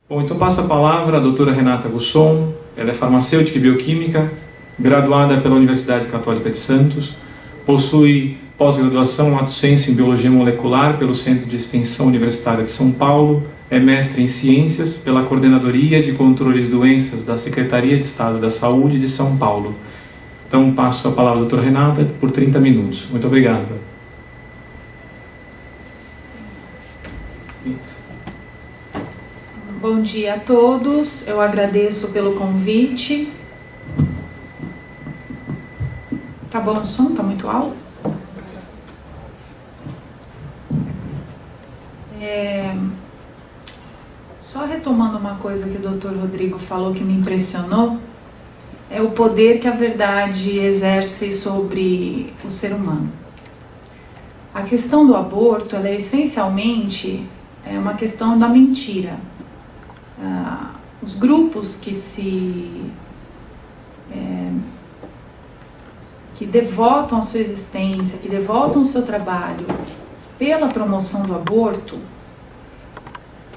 Bom, então passo a palavra à doutora Renata Gusson. Ela é farmacêutica e bioquímica, graduada pela Universidade Católica de Santos, possui pós-graduação lato sensu em Biologia Molecular pelo Centro de Extensão Universitária de São Paulo, é mestre em Ciências pela Coordenadoria de Controle de Doenças da Secretaria de Estado da Saúde de São Paulo. Então passo a palavra à doutora Renata por 30 minutos. Muito obrigado. Bom dia a todos, eu agradeço pelo convite. Tá bom o som? Tá muito alto? Só retomando uma coisa que o Dr. Rodrigo falou que me impressionou, é o poder que a verdade exerce sobre o ser humano. A questão do aborto, ela é essencialmente uma questão da mentira. Os grupos que devotam a sua existência, que devotam o seu trabalho pela promoção do aborto,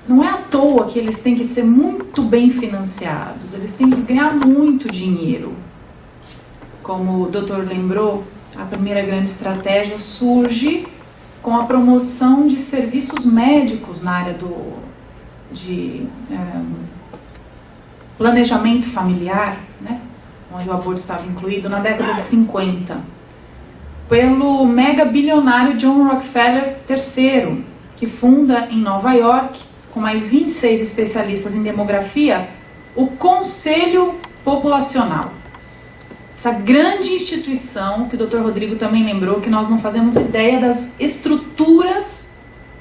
não é à toa que eles têm que ser muito bem financiados, eles têm que ganhar muito dinheiro. Como o doutor lembrou, a primeira grande estratégia surge com a promoção de serviços médicos na área de planejamento familiar, né, onde o aborto estava incluído, na década de 50, pelo mega bilionário John Rockefeller III, que funda em Nova York, com mais 26 especialistas em demografia, o Conselho Populacional. Essa grande instituição, que o Dr. Rodrigo também lembrou, que nós não fazemos ideia das estruturas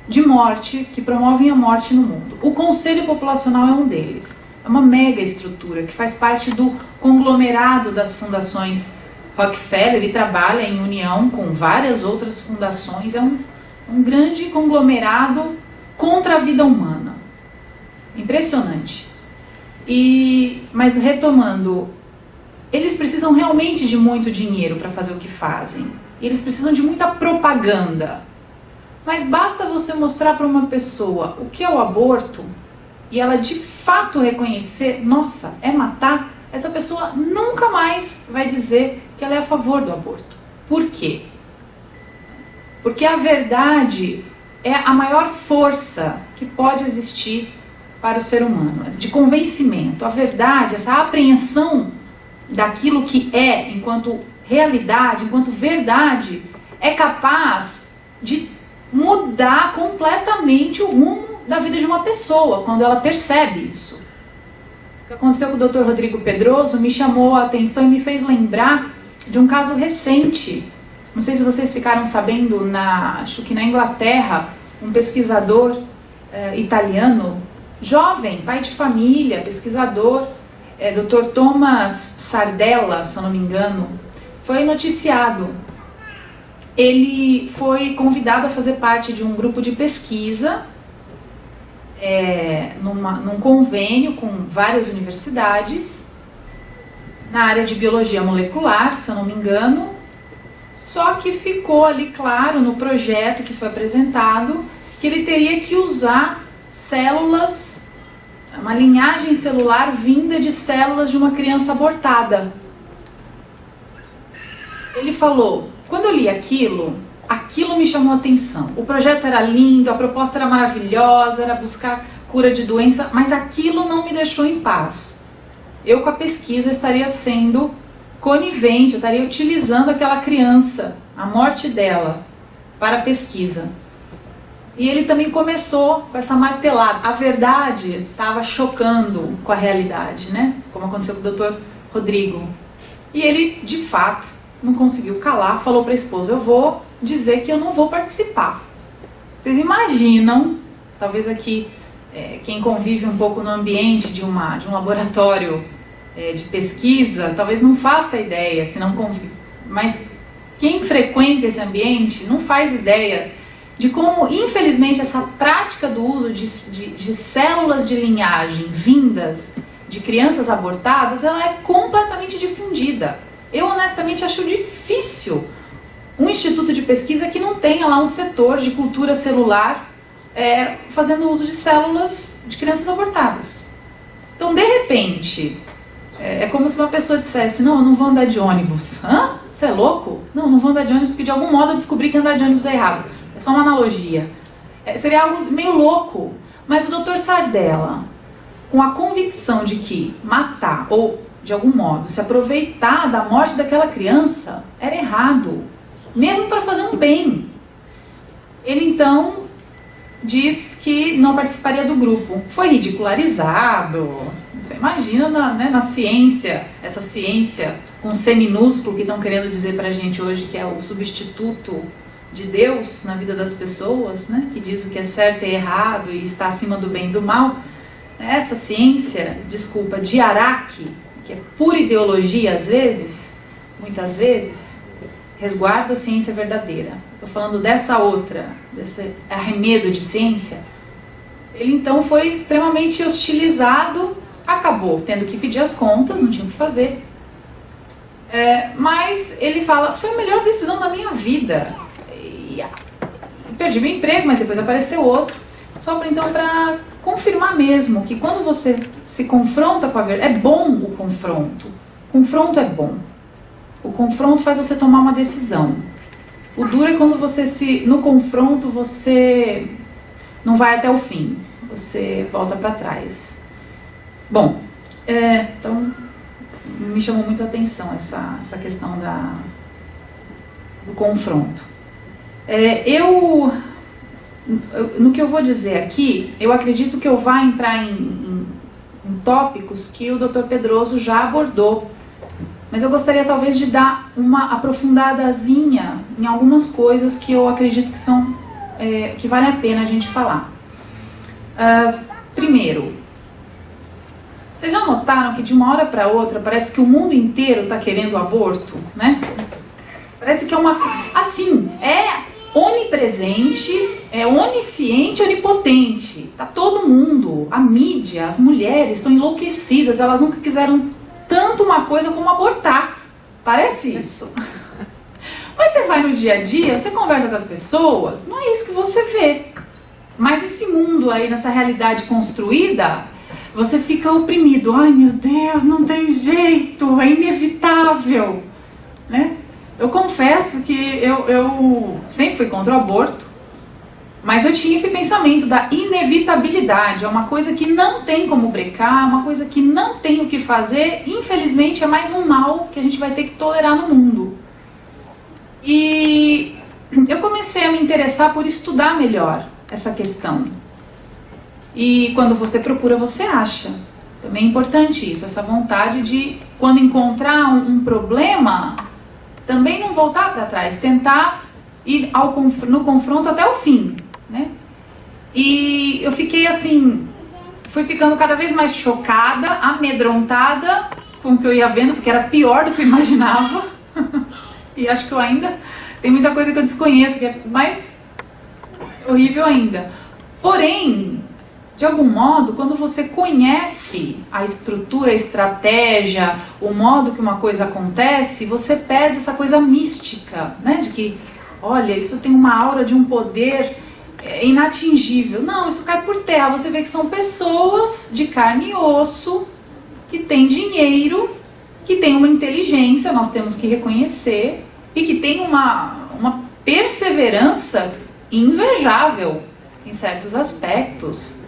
de morte que promovem a morte no mundo. O Conselho Populacional é um deles. É uma mega estrutura que faz parte do conglomerado das fundações Rockefeller. Ele trabalha em união com várias outras fundações. É um grande conglomerado contra a vida humana. Impressionante. Mas retomando, eles precisam realmente de muito dinheiro para fazer o que fazem. Eles precisam de muita propaganda. Mas basta você mostrar para uma pessoa o que é o aborto e ela de fato reconhecer, nossa, é matar, essa pessoa nunca mais vai dizer que ela é a favor do aborto. Por quê? Porque a verdade é a maior força que pode existir para o ser humano, de convencimento. A verdade, essa apreensão daquilo que é enquanto realidade, enquanto verdade, é capaz de mudar completamente o rumo da vida de uma pessoa, quando ela percebe isso. O que aconteceu com o Dr. Rodrigo Pedroso me chamou a atenção e me fez lembrar de um caso recente. Não sei se vocês ficaram sabendo, acho que na Inglaterra, um pesquisador italiano, jovem, pai de família, pesquisador, Dr. Thomas Sardella, se eu não me engano, foi noticiado. Ele foi convidado a fazer parte de um grupo de pesquisa num convênio com várias universidades na área de biologia molecular, se eu não me engano. Só que ficou ali claro no projeto que foi apresentado que ele teria que usar células, uma linhagem celular vinda de células de uma criança abortada. Ele falou, quando eu li aquilo me chamou a atenção. O projeto era lindo, a proposta era maravilhosa, era buscar cura de doença, mas aquilo não me deixou em paz. Eu com a pesquisa estaria sendo conivente, eu estaria utilizando aquela criança, a morte dela, para a pesquisa. E ele também começou com essa martelada. A verdade estava chocando com a realidade, né? Como aconteceu com o Dr. Rodrigo. E ele, de fato, não conseguiu calar, falou para a esposa, eu vou dizer que eu não vou participar. Vocês imaginam, talvez aqui, quem convive um pouco no ambiente de um laboratório de pesquisa, talvez não faça ideia, se não convive. Mas quem frequenta esse ambiente não faz ideia de como, infelizmente, essa prática do uso de células de linhagem vindas de crianças abortadas, ela é completamente difundida. Eu, honestamente, acho difícil um instituto de pesquisa que não tenha lá um setor de cultura celular fazendo uso de células de crianças abortadas. Então, de repente, é como se uma pessoa dissesse, não, eu não vou andar de ônibus. Hã? Você é louco? Não, não vou andar de ônibus porque de algum modo eu descobri que andar de ônibus é errado. É só uma analogia. Seria algo meio louco. Mas o Dr. Sardella, com a convicção de que matar ou, de algum modo, se aproveitar da morte daquela criança era errado, mesmo para fazer um bem. Ele então diz que não participaria do grupo. Foi ridicularizado. Você imagina na ciência, essa ciência com C minúsculo que estão querendo dizer pra gente hoje que é o substituto de Deus na vida das pessoas, né? Que diz o que é certo e errado e está acima do bem e do mal. Essa ciência, desculpa, de Araque, que é pura ideologia às vezes, muitas vezes, resguarda a ciência verdadeira. Estou falando dessa outra, desse arremedo de ciência. Ele então foi extremamente hostilizado, acabou tendo que pedir as contas, não tinha o que fazer. Mas ele fala, foi a melhor decisão da minha vida. Perdi meu emprego, mas depois apareceu outro. Só para confirmar mesmo que quando você se confronta com a verdade, é bom o confronto. O confronto é bom. O confronto faz você tomar uma decisão. O duro é quando no confronto você não vai até o fim. Você volta para trás. Bom, então me chamou muito a atenção essa questão do confronto. No que eu vou dizer aqui, eu acredito que eu vá entrar em tópicos que o Dr. Pedroso já abordou, mas eu gostaria talvez de dar uma aprofundadazinha em algumas coisas que eu acredito que vale a pena a gente falar. Primeiro, vocês já notaram que de uma hora para outra parece que o mundo inteiro está querendo aborto, né? Parece que é onipresente, é onisciente, onipotente. Tá todo mundo, a mídia, as mulheres estão enlouquecidas, elas nunca quiseram tanto uma coisa como abortar. Parece isso. Mas você vai no dia a dia, você conversa com as pessoas, não é isso que você vê. Mas esse mundo aí, nessa realidade construída, você fica oprimido. Ai meu Deus, não tem jeito, é inevitável, né? Eu confesso que eu sempre fui contra o aborto, mas eu tinha esse pensamento da inevitabilidade. É uma coisa que não tem como brecar, uma coisa que não tem o que fazer. Infelizmente é mais um mal que a gente vai ter que tolerar no mundo. E eu comecei a me interessar por estudar melhor essa questão. E quando você procura, você acha. Também é importante isso, essa vontade de, quando encontrar um problema, também não voltar para trás, tentar ir no confronto até o fim, né? E eu fiquei assim, fui ficando cada vez mais chocada, amedrontada com o que eu ia vendo, porque era pior do que eu imaginava. E acho que eu ainda tem muita coisa que eu desconheço, que é mais horrível ainda. Porém, de algum modo, quando você conhece a estrutura, a estratégia, o modo que uma coisa acontece, você perde essa coisa mística, né? De que, olha, isso tem uma aura de um poder inatingível. Não, isso cai por terra. Você vê que são pessoas de carne e osso, que têm dinheiro, que têm uma inteligência, nós temos que reconhecer, e que têm uma perseverança invejável em certos aspectos,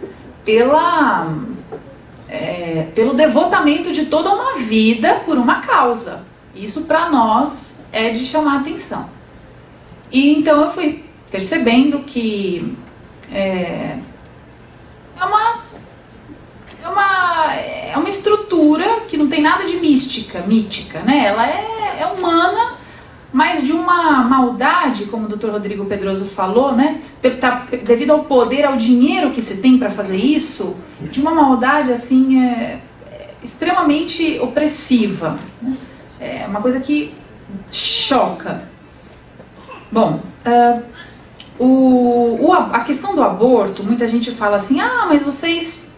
pelo devotamento de toda uma vida por uma causa. Isso para nós é de chamar a atenção. E então eu fui percebendo que é uma estrutura que não tem nada de mítica, né? Ela é humana, mas de uma maldade, como o Dr. Rodrigo Pedroso falou, né? Devido ao poder, ao dinheiro que se tem para fazer isso, de uma maldade assim extremamente opressiva, né? É uma coisa que choca. Bom, a questão do aborto, muita gente fala assim, mas vocês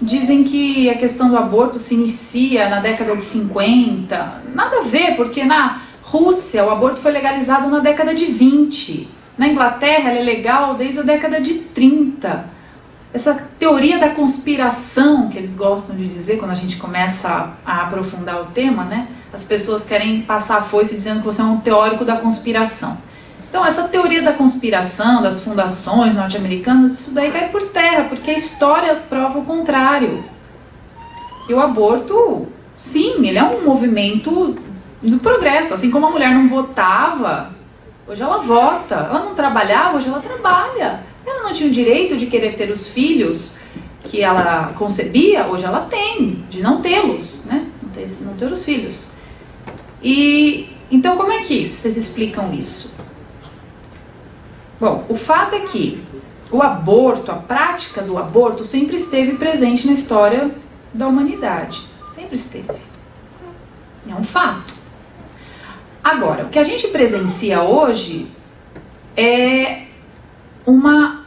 dizem que a questão do aborto se inicia na década de 50. Nada a ver, porque na Rússia o aborto foi legalizado na década de 20. Na Inglaterra ele é legal desde a década de 30. essa teoria da conspiração que eles gostam de dizer quando a gente começa a aprofundar o tema, né? As pessoas querem passar a foice dizendo que você é um teórico da conspiração. Então, essa teoria da conspiração, das fundações norte-americanas, isso daí cai por terra, porque a história prova o contrário. E o aborto, sim, ele é um movimento do progresso. Assim como a mulher não votava, hoje ela vota. Ela não trabalhava, hoje ela trabalha. Ela não tinha o direito de querer ter os filhos que ela concebia, hoje ela tem, de não tê-los, né? Não ter os filhos. E então como é que vocês explicam isso? Bom, o fato é que o aborto, a prática do aborto sempre esteve presente na história da humanidade. Sempre esteve. É um fato. Agora, o que a gente presencia hoje é uma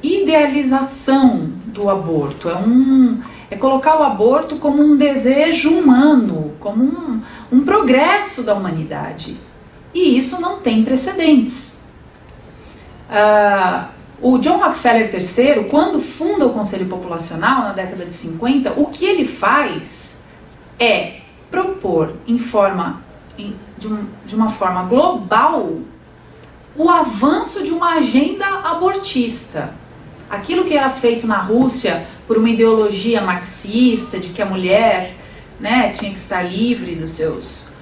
idealização do aborto. É colocar o aborto como um desejo humano, como um progresso da humanidade. E isso não tem precedentes. O John Rockefeller III, quando funda o Conselho Populacional, na década de 50, o que ele faz é propor de uma forma global o avanço de uma agenda abortista. Aquilo que era feito na Rússia por uma ideologia marxista, de que a mulher, né, tinha que estar livre desse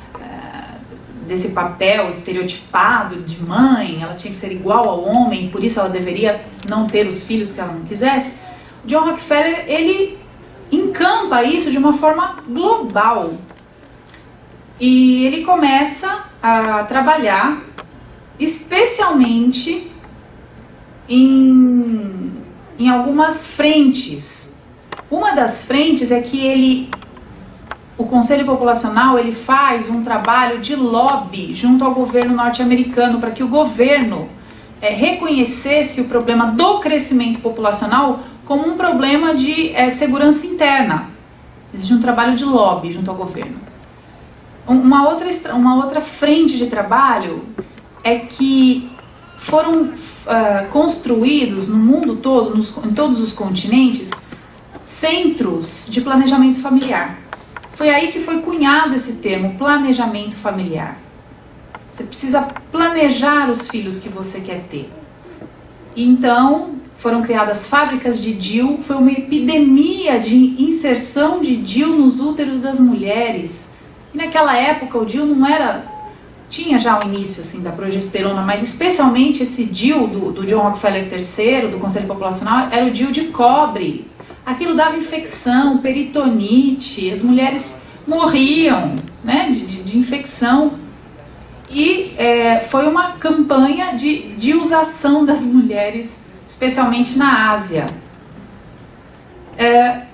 papel estereotipado de mãe, ela tinha que ser igual ao homem, por isso ela deveria não ter os filhos que ela não quisesse. John Rockefeller, ele encampa isso de uma forma global. E ele começa a trabalhar especialmente em algumas frentes. Uma das frentes é que o Conselho Populacional, ele faz um trabalho de lobby junto ao governo norte-americano para que o governo reconhecesse o problema do crescimento populacional como um problema de segurança interna. Existe um trabalho de lobby junto ao governo. Uma outra frente de trabalho é que foram construídos no mundo todo, em todos os continentes, centros de planejamento familiar. Foi aí que foi cunhado esse termo, planejamento familiar. Você precisa planejar os filhos que você quer ter. E então foram criadas fábricas de DIU, foi uma epidemia de inserção de DIU nos úteros das mulheres. E naquela época o DIU não era... Tinha já o início assim, da progesterona, mas especialmente esse DIU do John Rockefeller III, do Conselho Populacional, era o DIU de cobre. Aquilo dava infecção, peritonite, as mulheres morriam, né, de infecção. E foi uma campanha de usação das mulheres, especialmente na Ásia.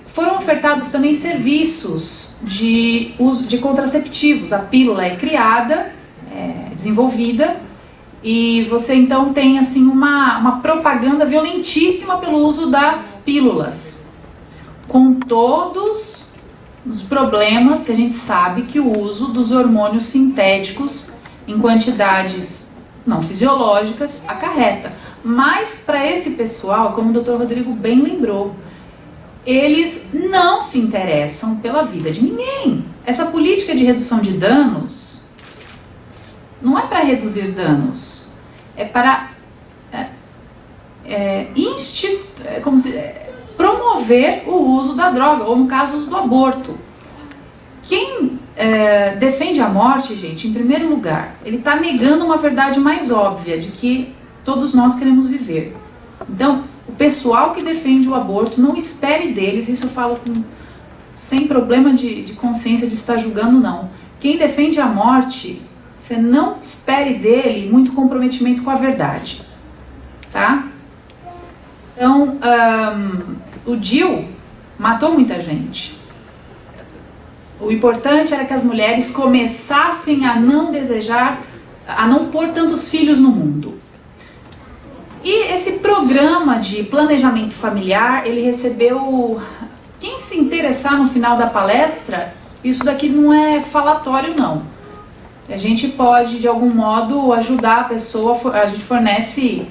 Foram ofertados também serviços de uso de contraceptivos. A pílula é criada, desenvolvida, e você então tem assim, uma propaganda violentíssima pelo uso das pílulas, com todos os problemas que a gente sabe que o uso dos hormônios sintéticos em quantidades não fisiológicas acarreta. Mas para esse pessoal, como o Dr. Rodrigo bem lembrou, eles não se interessam pela vida de ninguém. Essa política de redução de danos não é para reduzir danos, é para promover o uso da droga, ou no caso, o uso do aborto. Quem defende a morte, gente, em primeiro lugar, ele está negando uma verdade mais óbvia, de que todos nós queremos viver. Então, o pessoal que defende o aborto, não espere deles, isso eu falo sem problema de consciência de estar julgando, não. Quem defende a morte, você não espere dele muito comprometimento com a verdade, tá? Então, o DIU matou muita gente. O importante era que as mulheres começassem a não desejar, a não pôr tantos filhos no mundo. E esse programa de planejamento familiar, ele recebeu... Quem se interessar no final da palestra, isso daqui não é falatório, não. A gente pode, de algum modo, ajudar a pessoa, a gente fornece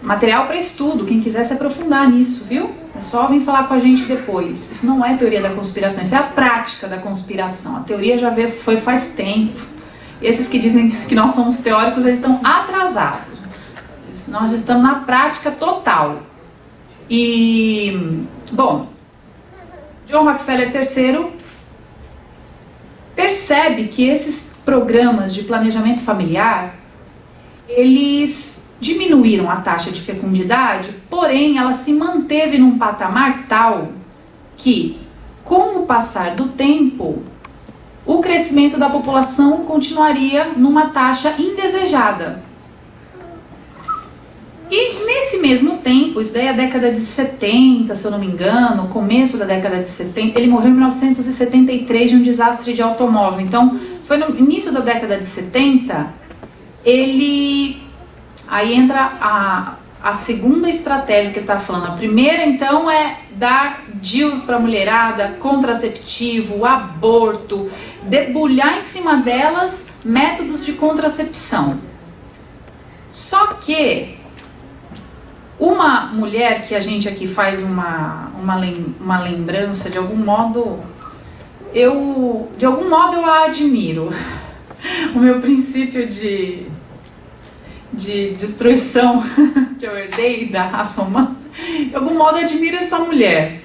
material para estudo, quem quiser se aprofundar nisso, viu? É só vir falar com a gente depois. Isso não é teoria da conspiração, isso é a prática da conspiração. A teoria já foi faz tempo. Esses que dizem que nós somos teóricos, eles estão atrasados. Nós estamos na prática total. E, bom, John Rockefeller III percebe que esses programas de planejamento familiar, eles diminuíram a taxa de fecundidade, porém ela se manteve num patamar tal que, com o passar do tempo, o crescimento da população continuaria numa taxa indesejada. E nesse mesmo tempo, isso daí é a década de 70, se eu não me engano, começo da década de 70, ele morreu em 1973 de um desastre de automóvel. Então, foi no início da década de 70, aí entra a segunda estratégia que ele está falando. A primeira, então, é dar DIU para a mulherada, contraceptivo, aborto, debulhar em cima delas métodos de contracepção. Só que uma mulher que a gente aqui faz uma lembrança, de algum modo eu a admiro. O meu princípio de destruição que eu herdei da raça humana, de algum modo eu admiro essa mulher,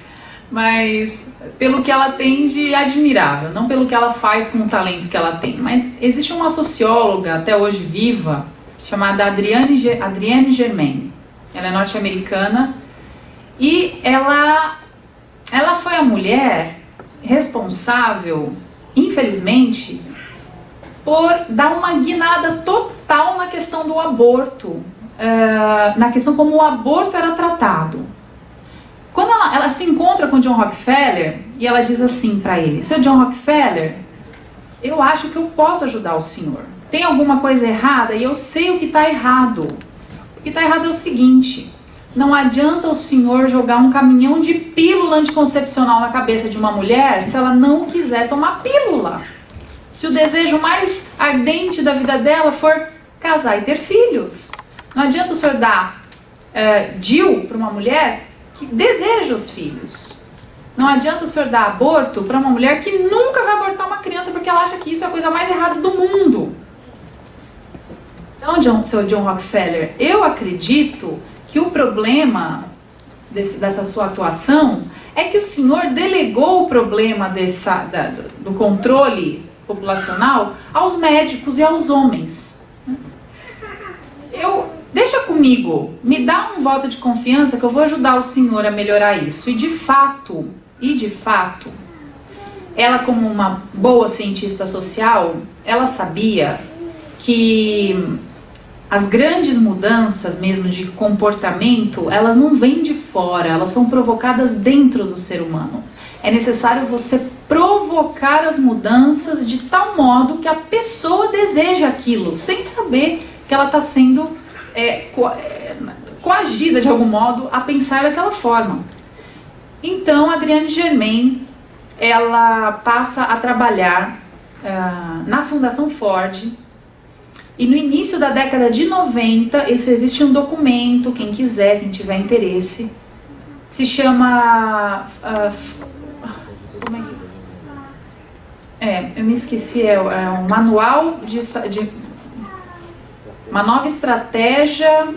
mas pelo que ela tem de admirável, não pelo que ela faz com o talento que ela tem. Mas existe uma socióloga até hoje viva, chamada Adrienne Germain. Ela é norte-americana e ela foi a mulher responsável, infelizmente, por dar uma guinada total na questão do aborto, na questão como o aborto era tratado. Quando ela se encontra com John Rockefeller e ela diz assim para ele: seu John Rockefeller, eu acho que eu posso ajudar o senhor. Tem alguma coisa errada e eu sei o que está errado. O que está errado é o seguinte: não adianta o senhor jogar um caminhão de pílula anticoncepcional na cabeça de uma mulher se ela não quiser tomar pílula. Se o desejo mais ardente da vida dela for casar e ter filhos. Não adianta o senhor dar DIU para uma mulher que deseja os filhos. Não adianta o senhor dar aborto para uma mulher que nunca vai abortar uma criança porque ela acha que isso é a coisa mais errada do mundo. Então, seu John Rockefeller, eu acredito que o problema dessa sua atuação é que o senhor delegou o problema do controle populacional aos médicos e aos homens. Deixa comigo, me dá um voto de confiança que eu vou ajudar o senhor a melhorar isso. E de fato, ela, como uma boa cientista social, ela sabia que as grandes mudanças mesmo de comportamento, elas não vêm de fora, elas são provocadas dentro do ser humano. É necessário você provocar as mudanças de tal modo que a pessoa deseje aquilo, sem saber que ela está sendo coagida de algum modo a pensar daquela forma. Então, a Adrienne Germain, ela passa a trabalhar na Fundação Ford. E no início da década de 90, existe um documento, quem quiser, quem tiver interesse, se chama... eu me esqueci, é um manual de uma nova estratégia...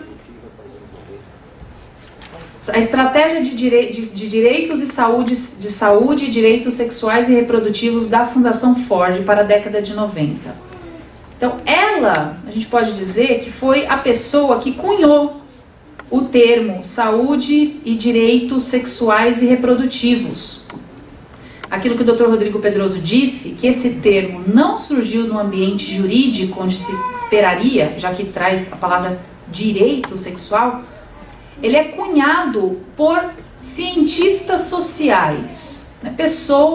A estratégia de direitos e saúde e direitos sexuais e reprodutivos da Fundação Ford para a década de 90. Então, a gente pode dizer que foi a pessoa que cunhou o termo saúde e direitos sexuais e reprodutivos. Aquilo que o Dr. Rodrigo Pedroso disse, que esse termo não surgiu no ambiente jurídico onde se esperaria, já que traz a palavra direito sexual, ele é cunhado por cientistas sociais.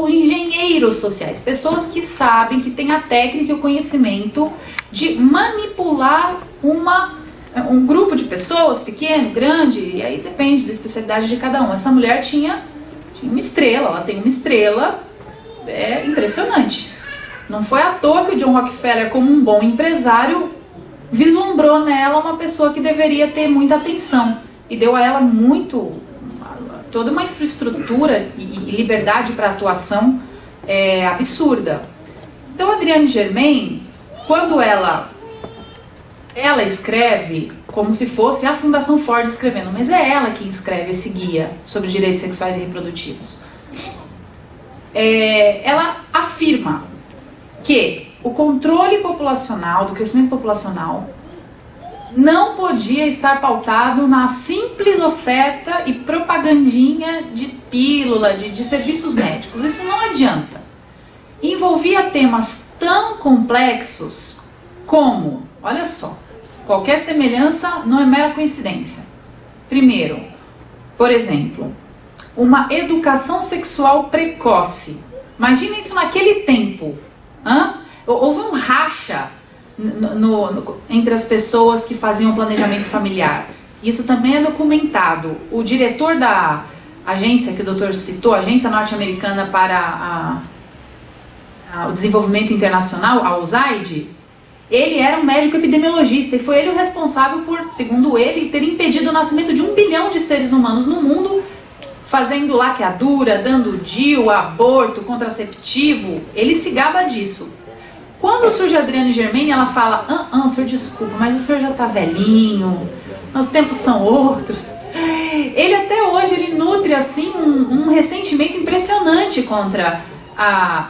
Engenheiros sociais, pessoas que sabem, que têm a técnica e o conhecimento de manipular um grupo de pessoas, pequeno, grande, e aí depende da especialidade de cada um. Essa mulher tinha uma estrela, ela tem uma estrela, impressionante. Não foi à toa que o John Rockefeller, como um bom empresário, vislumbrou nela uma pessoa que deveria ter muita atenção e deu a ela toda uma infraestrutura e liberdade para atuação absurda. Então, Adrienne Germain, quando ela escreve como se fosse a Fundação Ford escrevendo, mas é ela quem escreve esse guia sobre direitos sexuais e reprodutivos. Ela afirma que o controle populacional, do crescimento populacional, não podia estar pautado na simples oferta e propagandinha de pílula, de serviços médicos. Isso não adianta. Envolvia temas tão complexos como, olha só, qualquer semelhança não é mera coincidência. Primeiro, por exemplo, uma educação sexual precoce. Imagina isso naquele tempo. Houve um racha entre as pessoas que faziam planejamento familiar. Isso também é documentado. O diretor da agência que o doutor citou, a Agência Norte-Americana para o Desenvolvimento Internacional, a USAID, ele era um médico epidemiologista e foi ele o responsável por, segundo ele, ter impedido o nascimento de 1 bilhão de seres humanos no mundo, fazendo laqueadura, dando DIU, aborto, contraceptivo. Ele se gaba disso. Quando surge a Adrienne Germain, ela fala, senhor, desculpa, mas o senhor já está velhinho, os tempos são outros. Ele até hoje ele nutre assim um ressentimento impressionante contra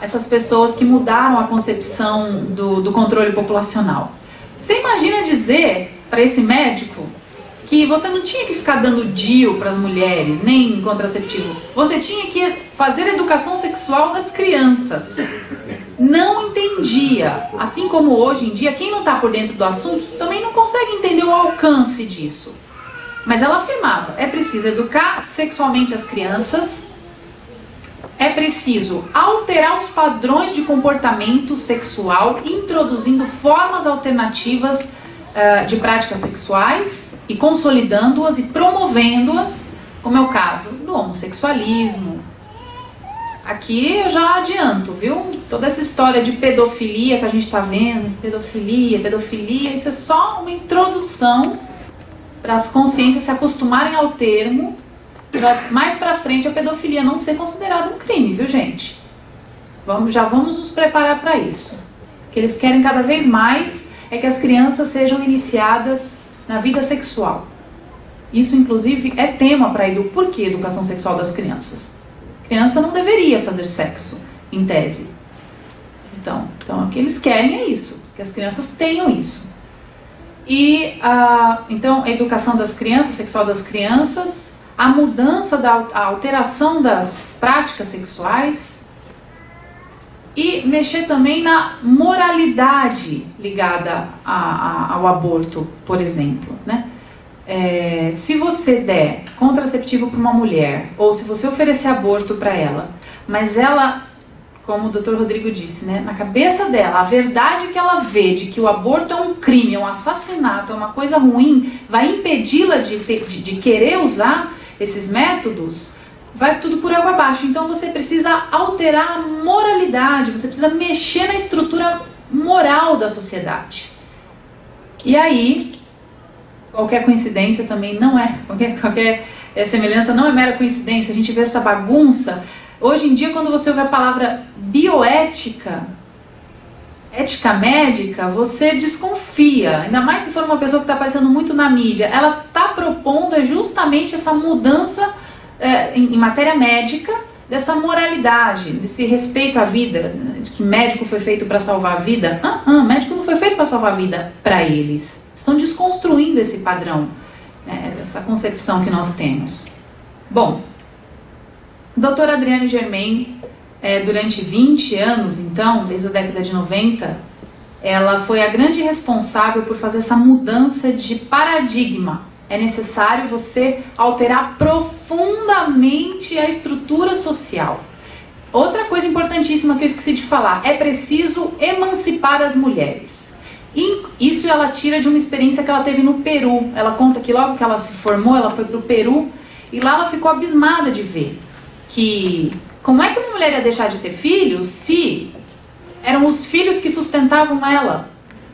essas pessoas que mudaram a concepção do controle populacional. Você imagina dizer para esse médico que você não tinha que ficar dando DIU para as mulheres, nem contraceptivo. Você tinha que fazer educação sexual das crianças. Não entendia. Assim como hoje em dia, quem não está por dentro do assunto também não consegue entender o alcance disso. Mas ela afirmava, é preciso educar sexualmente as crianças, é preciso alterar os padrões de comportamento sexual, introduzindo formas alternativas de práticas sexuais e consolidando-as e promovendo-as, como é o caso do homossexualismo. Aqui eu já adianto, viu? Toda essa história de pedofilia que a gente está vendo, pedofilia, isso é só uma introdução para as consciências se acostumarem ao termo, para mais para frente a pedofilia não ser considerada um crime, viu, gente? Já vamos nos preparar para isso. O que eles querem cada vez mais é que as crianças sejam iniciadas na vida sexual. Isso, inclusive, é tema para por que educação sexual das crianças? A criança não deveria fazer sexo, em tese. Então o que eles querem é isso, que as crianças tenham isso. E, então, a educação das crianças, sexual das crianças, a mudança, a alteração das práticas sexuais e mexer também na moralidade ligada ao aborto, por exemplo, né? Se você der contraceptivo para uma mulher, ou se você oferecer aborto para ela, mas ela, como o Dr. Rodrigo disse, né, na cabeça dela, a verdade que ela vê de que o aborto é um crime, é um assassinato, é uma coisa ruim, vai impedi-la de querer usar esses métodos, vai tudo por água abaixo. Então você precisa alterar a moralidade, você precisa mexer na estrutura moral da sociedade. E aí, qualquer coincidência também não é, qualquer semelhança não é mera coincidência. A gente vê essa bagunça. Hoje em dia, quando você ouve a palavra bioética, ética médica, você desconfia, ainda mais se for uma pessoa que está aparecendo muito na mídia. Ela está propondo justamente essa mudança em matéria médica, dessa moralidade, desse respeito à vida, de que médico foi feito para salvar a vida. Médico não foi feito para salvar a vida para eles. Estão desconstruindo esse padrão, né, essa concepção que nós temos. Bom, doutora Adrienne Germain, durante 20 anos, então, desde a década de 90, ela foi a grande responsável por fazer essa mudança de paradigma. É necessário você alterar profundamente a estrutura social. Outra coisa importantíssima que eu esqueci de falar, é preciso emancipar as mulheres. E isso ela tira de uma experiência que ela teve no Peru. Ela conta que logo que ela se formou, ela foi para o Peru, e lá ela ficou abismada de ver que como é que uma mulher ia deixar de ter filhos se eram os filhos que sustentavam ela?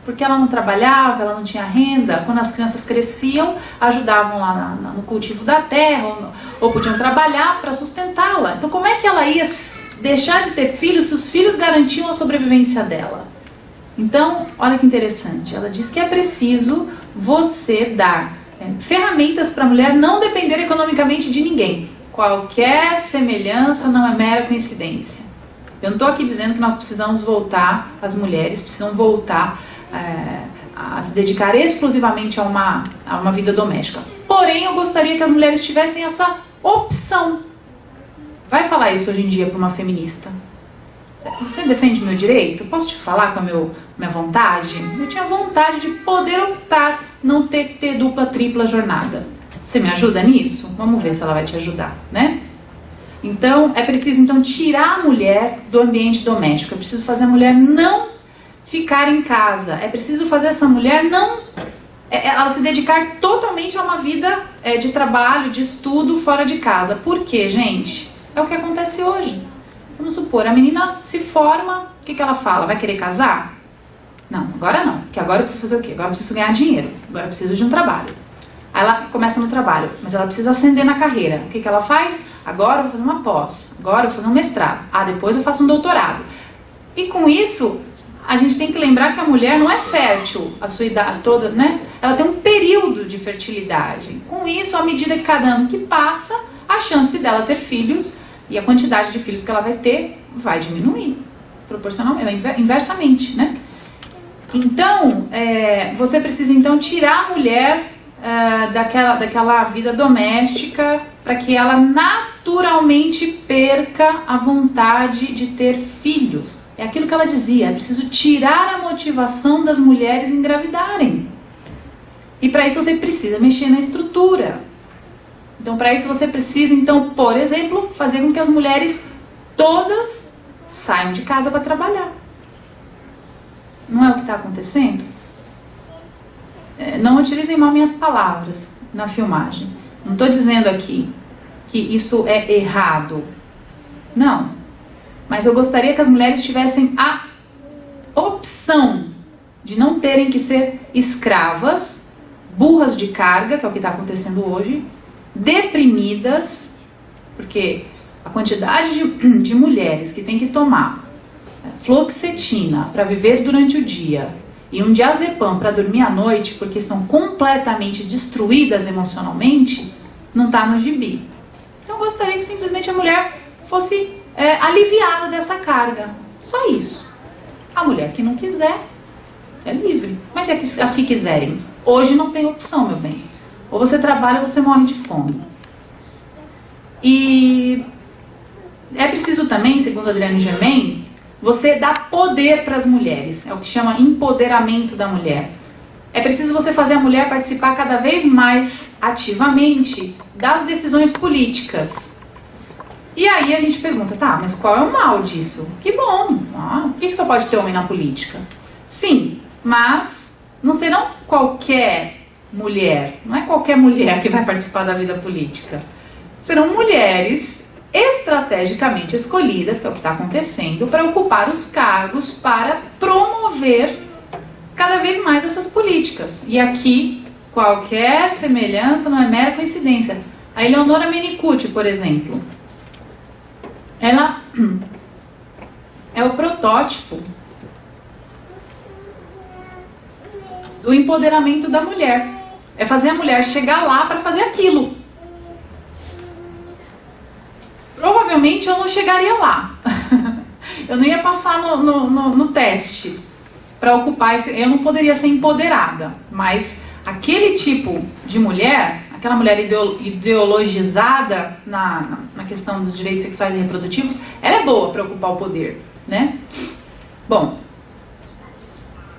porque ela não trabalhava, ela não tinha renda. Quando as crianças cresciam, ajudavam lá no cultivo da terra, ou podiam trabalhar para sustentá-la. Então como é que ela ia deixar de ter filhos se os filhos garantiam a sobrevivência dela? Então, olha que interessante, ela diz que é preciso você dar ferramentas para a mulher não depender economicamente de ninguém. Qualquer semelhança não é mera coincidência. Eu não estou aqui dizendo que nós precisamos voltar, as mulheres precisam voltar a se dedicar exclusivamente a uma vida doméstica. Porém, eu gostaria que as mulheres tivessem essa opção. Vai falar isso hoje em dia para uma feminista? Você defende meu direito? Posso te falar com a minha vontade? Eu tinha vontade de poder optar, não ter que ter dupla, tripla jornada. Você me ajuda nisso? Vamos ver se ela vai te ajudar, né? Então, é preciso tirar a mulher do ambiente doméstico. É preciso fazer a mulher não ficar em casa. É preciso fazer essa mulher ela se dedicar totalmente a uma vida de trabalho, de estudo fora de casa. Por quê, gente? É o que acontece hoje. Vamos supor, a menina se forma, o que ela fala? Vai querer casar? Não, agora não, porque agora eu preciso fazer o quê? Agora eu preciso ganhar dinheiro, agora eu preciso de um trabalho. Aí ela começa no trabalho, mas ela precisa ascender na carreira. O que ela faz? Agora eu vou fazer uma pós, agora eu vou fazer um mestrado, depois eu faço um doutorado. E com isso, a gente tem que lembrar que a mulher não é fértil a sua idade toda, né? Ela tem um período de fertilidade. Com isso, à medida que cada ano que passa, a chance dela ter filhos e a quantidade de filhos que ela vai ter vai diminuir, proporcionalmente, inversamente, né? Então, você precisa tirar a mulher daquela vida doméstica para que ela naturalmente perca a vontade de ter filhos. É aquilo que ela dizia, é preciso tirar a motivação das mulheres engravidarem. E para isso você precisa mexer na estrutura. Então, para isso você precisa, por exemplo, fazer com que as mulheres todas saiam de casa para trabalhar. Não é o que está acontecendo? Não utilizem mal minhas palavras na filmagem. Não estou dizendo aqui que isso é errado. Não. Mas eu gostaria que as mulheres tivessem a opção de não terem que ser escravas, burras de carga, que é o que está acontecendo hoje, deprimidas, porque a quantidade de mulheres que tem que tomar fluoxetina para viver durante o dia e um diazepam para dormir à noite, porque estão completamente destruídas emocionalmente, não está no gibi. Então eu gostaria que simplesmente a mulher fosse aliviada dessa carga. Só isso. A mulher que não quiser é livre. Mas as que quiserem? Hoje não tem opção, meu bem. Ou você trabalha ou você morre de fome. E é preciso também, segundo Adriane Germain, você dar poder para as mulheres. É o que chama empoderamento da mulher. É preciso você fazer a mulher participar cada vez mais ativamente das decisões políticas. E aí a gente pergunta, mas qual é o mal disso? Que bom! Por que só pode ter homem na política? Sim, mas não serão qualquer mulher, não é qualquer mulher que vai participar da vida política. Serão mulheres estrategicamente escolhidas, que é o que está acontecendo, para ocupar os cargos, para promover cada vez mais essas políticas. E aqui, qualquer semelhança não é mera coincidência. A Eleonora Menicucci, por exemplo, ela é o protótipo do empoderamento da mulher. É fazer a mulher chegar lá para fazer aquilo. Provavelmente eu não chegaria lá. Eu não ia passar no teste para ocupar esse... Eu não poderia ser empoderada. Mas aquele tipo de mulher, aquela mulher ideologizada na questão dos direitos sexuais e reprodutivos, ela é boa para ocupar o poder, né? Bom,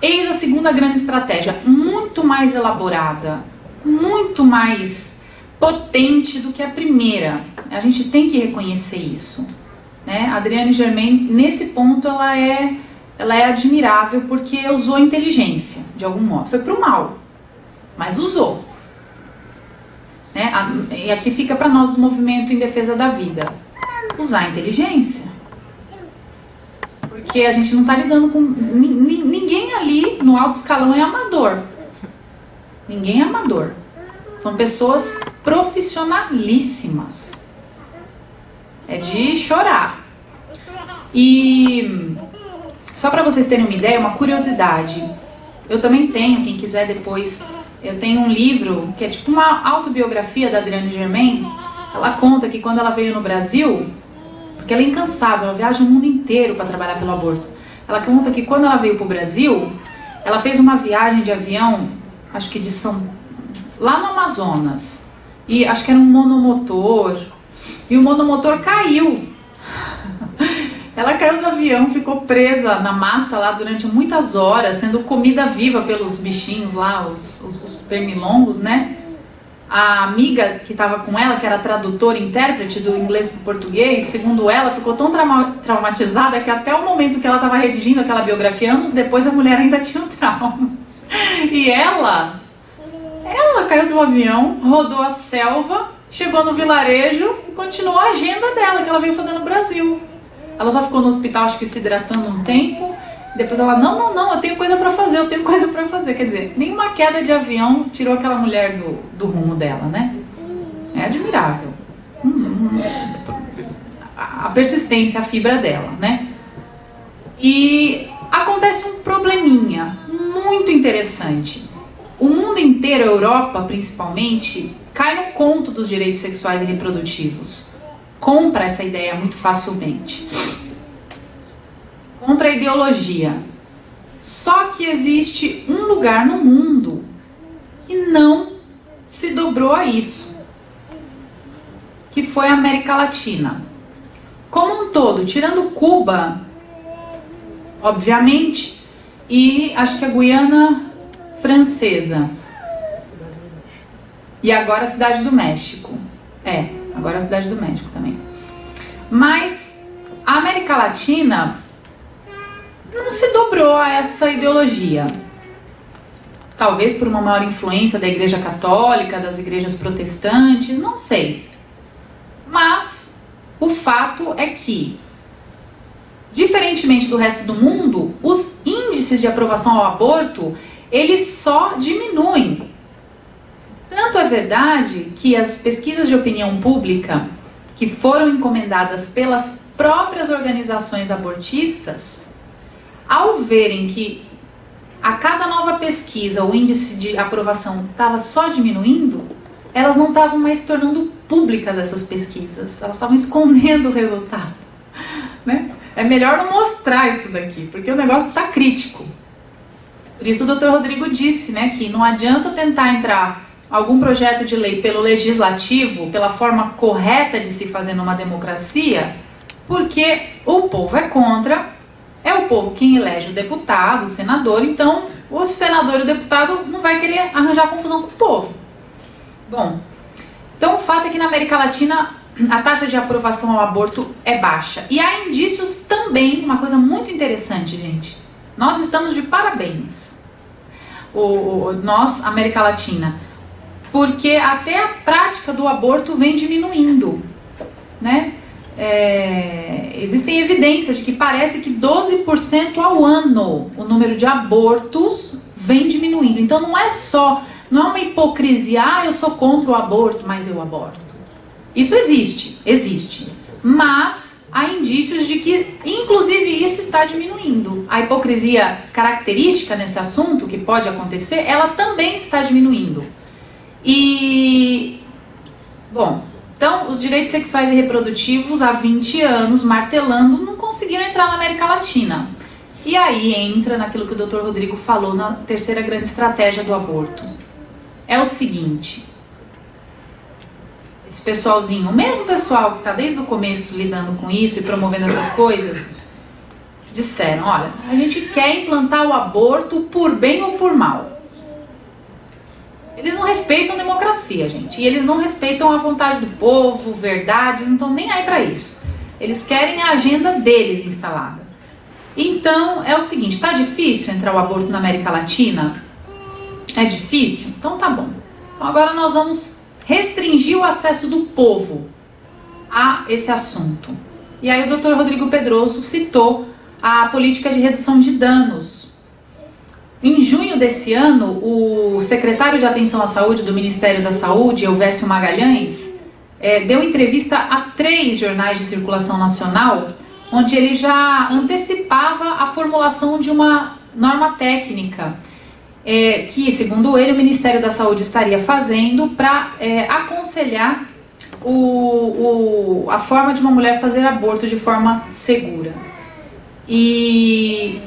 eis a segunda grande estratégia, muito mais elaborada, muito mais potente do que a primeira. A gente tem que reconhecer isso, né? A Adriane Germain, nesse ponto, ela é admirável porque usou a inteligência, de algum modo. Foi pro mal, mas usou. Né? E aqui fica para nós do movimento em defesa da vida. Usar a inteligência. Porque a gente não está lidando com... Ninguém ali no alto escalão é amador. Ninguém é amador. São pessoas profissionalíssimas. É de chorar. E só para vocês terem uma ideia, uma curiosidade. Eu também tenho, quem quiser depois, eu tenho um livro que é tipo uma autobiografia da Adriane Germain. Ela conta que quando ela veio no Brasil, porque ela é incansável, ela viaja o mundo inteiro para trabalhar pelo aborto. Ela conta que quando ela veio para o Brasil, ela fez uma viagem de avião, acho que lá no Amazonas, e acho que era um monomotor, e o monomotor caiu. Ela caiu do avião, ficou presa na mata lá durante muitas horas, sendo comida viva pelos bichinhos lá, os pernilongos, né? A amiga que estava com ela, que era tradutora e intérprete do inglês para o português, segundo ela, ficou tão traumatizada que até o momento que ela estava redigindo aquela biografia, anos depois, a mulher ainda tinha um trauma. E ela caiu do avião, rodou a selva, chegou no vilarejo e continuou a agenda dela, que ela veio fazer no Brasil. Ela só ficou no hospital, acho que se hidratando um tempo. Depois ela, não, eu tenho coisa pra fazer, Quer dizer, nenhuma queda de avião tirou aquela mulher do rumo dela, né? É admirável. A persistência, a fibra dela, né? E acontece um probleminha muito interessante. O mundo inteiro, a Europa principalmente, cai no conto dos direitos sexuais e reprodutivos. Compra essa ideia muito facilmente. Compra a ideologia. Só que existe um lugar no mundo que não se dobrou a isso, que foi a América Latina. Como um todo, tirando Cuba, obviamente, e acho que a Guiana Francesa. E agora a Cidade do México. Agora a Cidade do México também. Mas a América Latina não se dobrou a essa ideologia. Talvez por uma maior influência da Igreja Católica, das igrejas protestantes, não sei. Mas o fato é que, diferentemente do resto do mundo, os índices de aprovação ao aborto, eles só diminuem. Tanto é verdade que as pesquisas de opinião pública, que foram encomendadas pelas próprias organizações abortistas, ao verem que a cada nova pesquisa o índice de aprovação estava só diminuindo, elas não estavam mais se tornando públicas essas pesquisas, elas estavam escondendo o resultado, né? É melhor não mostrar isso daqui, porque o negócio está crítico. Por isso o Dr. Rodrigo disse, né, que não adianta tentar entrar algum projeto de lei pelo legislativo, pela forma correta de se fazer numa democracia, porque o povo é contra, é o povo quem elege o deputado, o senador, então o senador e o deputado não vai querer arranjar confusão com o povo. Bom, então o fato é que na América Latina a taxa de aprovação ao aborto é baixa. E há indícios também, uma coisa muito interessante, gente. Nós estamos de parabéns, nós, América Latina, porque até a prática do aborto vem diminuindo, né? Existem evidências de que parece que 12% ao ano o número de abortos vem diminuindo. Então não é uma hipocrisia, eu sou contra o aborto, mas eu aborto. Isso existe, mas há indícios de que, inclusive, isso está diminuindo. A hipocrisia característica nesse assunto, que pode acontecer, ela também está diminuindo. E, bom, então, os direitos sexuais e reprodutivos, há 20 anos, martelando, não conseguiram entrar na América Latina. E aí entra naquilo que o Dr. Rodrigo falou na terceira grande estratégia do aborto. É o seguinte: esse pessoalzinho, o mesmo pessoal que está desde o começo lidando com isso e promovendo essas coisas, disseram, olha, a gente quer implantar o aborto por bem ou por mal. Eles não respeitam democracia, gente, e eles não respeitam a vontade do povo, verdade, não estão nem aí para isso. Eles querem a agenda deles instalada. Então, é o seguinte, está difícil entrar o aborto na América Latina? É difícil? Então tá bom. Então agora nós vamos restringir o acesso do povo a esse assunto. E aí o Dr. Rodrigo Pedroso citou a política de redução de danos. Em junho desse ano, o secretário de Atenção à Saúde do Ministério da Saúde, Elvésio Magalhães, deu entrevista a 3 jornais de circulação nacional, onde ele já antecipava a formulação de uma norma técnica que, segundo ele, o Ministério da Saúde estaria fazendo para aconselhar a forma de uma mulher fazer aborto de forma segura. E,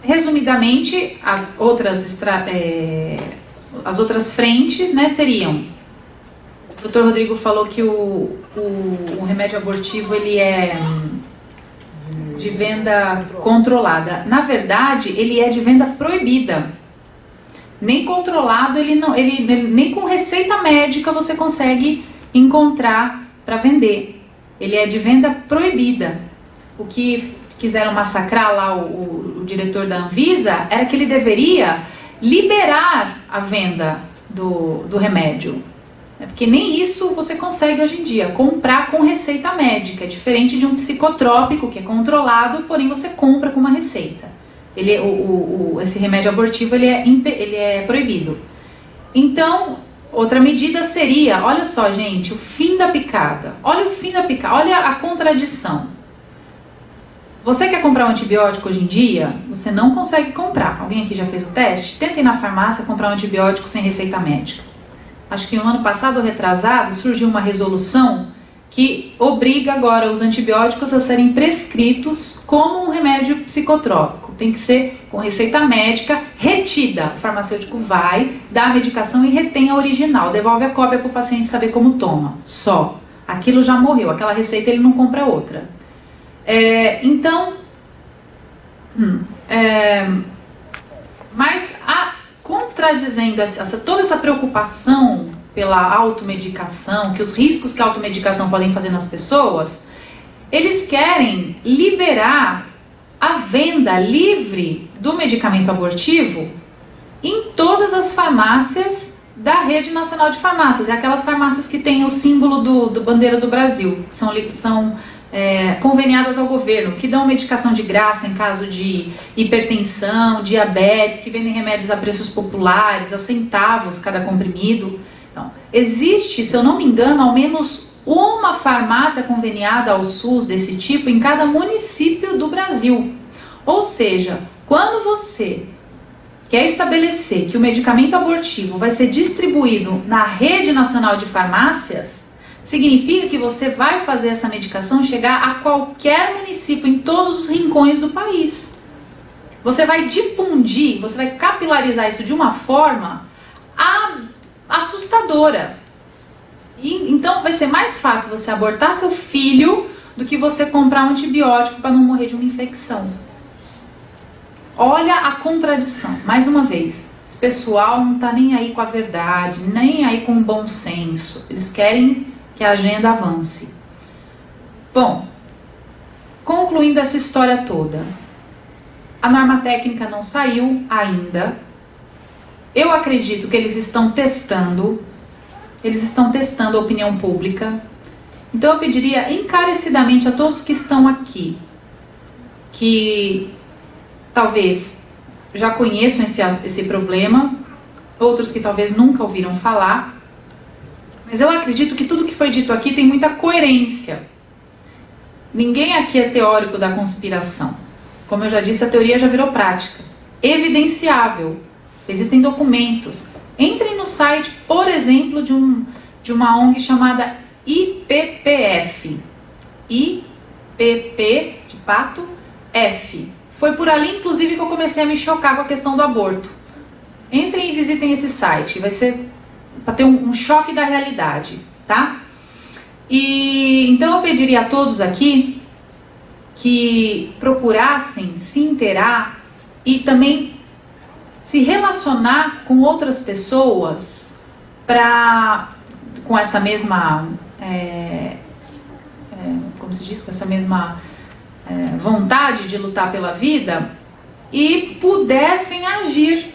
resumidamente, as outras frentes, né, seriam: o Dr. Rodrigo falou que o remédio abortivo ele é de venda controlada. Na verdade, ele é de venda proibida. Nem controlado, nem com receita médica você consegue encontrar para vender. Ele é de venda proibida. O que quiseram massacrar lá o diretor da Anvisa era que ele deveria liberar a venda do remédio. Porque nem isso você consegue hoje em dia, comprar com receita médica. É diferente de um psicotrópico que é controlado, porém você compra com uma receita. Esse remédio abortivo ele é proibido. Então, outra medida seria, olha só gente, o fim da picada. Olha o fim da picada, olha a contradição. Você quer comprar um antibiótico hoje em dia? Você não consegue comprar. Alguém aqui já fez o teste? Tentem na farmácia comprar um antibiótico sem receita médica. Acho que no ano passado ou retrasado surgiu uma resolução que obriga agora os antibióticos a serem prescritos como um remédio psicotrópico. Tem que ser com receita médica retida. O farmacêutico vai, dá a medicação e retém a original. Devolve a cópia para o paciente saber como toma. Só. Aquilo já morreu. Aquela receita ele não compra outra. Mas contradizendo toda essa preocupação pela automedicação, que os riscos que a automedicação podem fazer nas pessoas, eles querem liberar a venda livre do medicamento abortivo em todas as farmácias da Rede Nacional de Farmácias. É aquelas farmácias que têm o símbolo do bandeira do Brasil, que são conveniadas ao governo, que dão medicação de graça em caso de hipertensão, diabetes, que vendem remédios a preços populares, a centavos cada comprimido. Então, existe, se eu não me engano, ao menos uma farmácia conveniada ao SUS desse tipo em cada município do Brasil. Ou seja, quando você quer estabelecer que o medicamento abortivo vai ser distribuído na Rede Nacional de Farmácias, significa que você vai fazer essa medicação chegar a qualquer município, em todos os rincões do país. Você vai difundir, você vai capilarizar isso de uma forma assustadora. Então vai ser mais fácil você abortar seu filho do que você comprar um antibiótico para não morrer de uma infecção. Olha a contradição, mais uma vez. Esse pessoal não está nem aí com a verdade, nem aí com o bom senso. Eles querem que a agenda avance. Bom, concluindo essa história toda, a norma técnica não saiu ainda. Eu acredito que eles estão testando a opinião pública. Então eu pediria encarecidamente a todos que estão aqui, que talvez já conheçam esse problema, outros que talvez nunca ouviram falar, mas eu acredito que tudo que foi dito aqui tem muita coerência. Ninguém aqui é teórico da conspiração. Como eu já disse, a teoria já virou prática. Evidenciável. Existem documentos. Entrem no site, por exemplo, de uma ONG chamada IPPF. IPP, de pato, F. Foi por ali, inclusive, que eu comecei a me chocar com a questão do aborto. Entrem e visitem esse site. Vai ser para ter um choque da realidade, tá? E então eu pediria a todos aqui que procurassem se inteirar e também se relacionar com outras pessoas com essa mesma como se diz, com essa mesma vontade de lutar pela vida e pudessem agir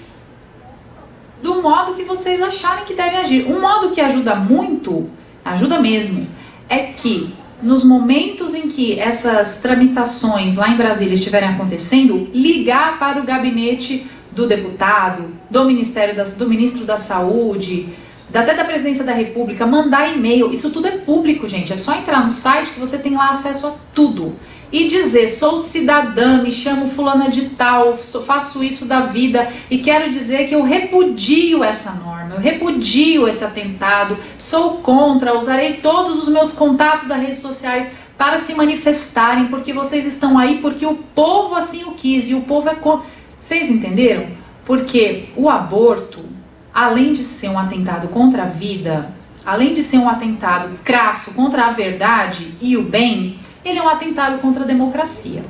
do modo que vocês acharem que devem agir. Um modo que ajuda muito, ajuda mesmo, é que nos momentos em que essas tramitações lá em Brasília estiverem acontecendo, ligar para o gabinete do deputado, do ministro da Saúde, até da Presidência da República, mandar e-mail. Isso tudo é público, gente. É só entrar no site que você tem lá acesso a tudo. E dizer, sou cidadã, me chamo fulana de tal, faço isso da vida e quero dizer que eu repudio essa norma, eu repudio esse atentado, sou contra, usarei todos os meus contatos das redes sociais para se manifestarem, porque vocês estão aí, porque o povo assim o quis e o povo é contra. Vocês entenderam? Porque o aborto, além de ser um atentado contra a vida, além de ser um atentado crasso contra a verdade e o bem, ele é um atentado contra a democracia.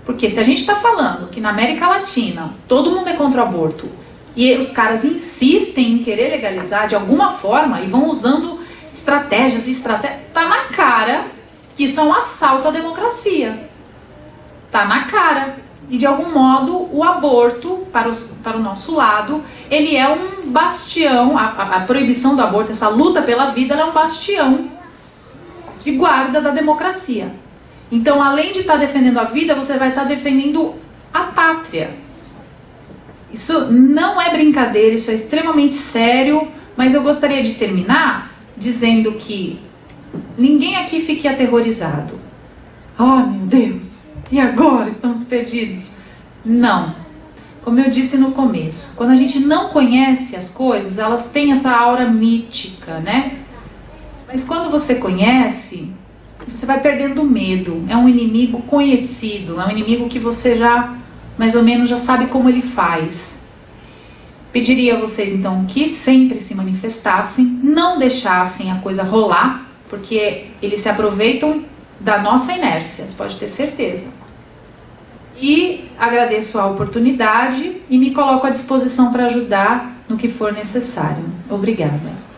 Porque se a gente está falando que na América Latina todo mundo é contra o aborto e os caras insistem em querer legalizar de alguma forma e vão usando estratégias, tá na cara que isso é um assalto à democracia. Tá na cara. E de algum modo o aborto, para o nosso lado, ele é um bastião, a proibição do aborto, essa luta pela vida, ela é um bastião de guarda da democracia. Então, além de estar defendendo a vida, você vai estar defendendo a pátria. Isso não é brincadeira, isso é extremamente sério, mas eu gostaria de terminar dizendo que ninguém aqui fique aterrorizado. Oh, meu Deus, e agora estamos perdidos? Não. Como eu disse no começo, quando a gente não conhece as coisas, elas têm essa aura mítica, né? Mas quando você conhece, você vai perdendo o medo. É um inimigo conhecido, é um inimigo que você já, mais ou menos, já sabe como ele faz. Pediria a vocês, então, que sempre se manifestassem, não deixassem a coisa rolar, porque eles se aproveitam da nossa inércia, você pode ter certeza. E agradeço a oportunidade e me coloco à disposição para ajudar no que for necessário. Obrigada.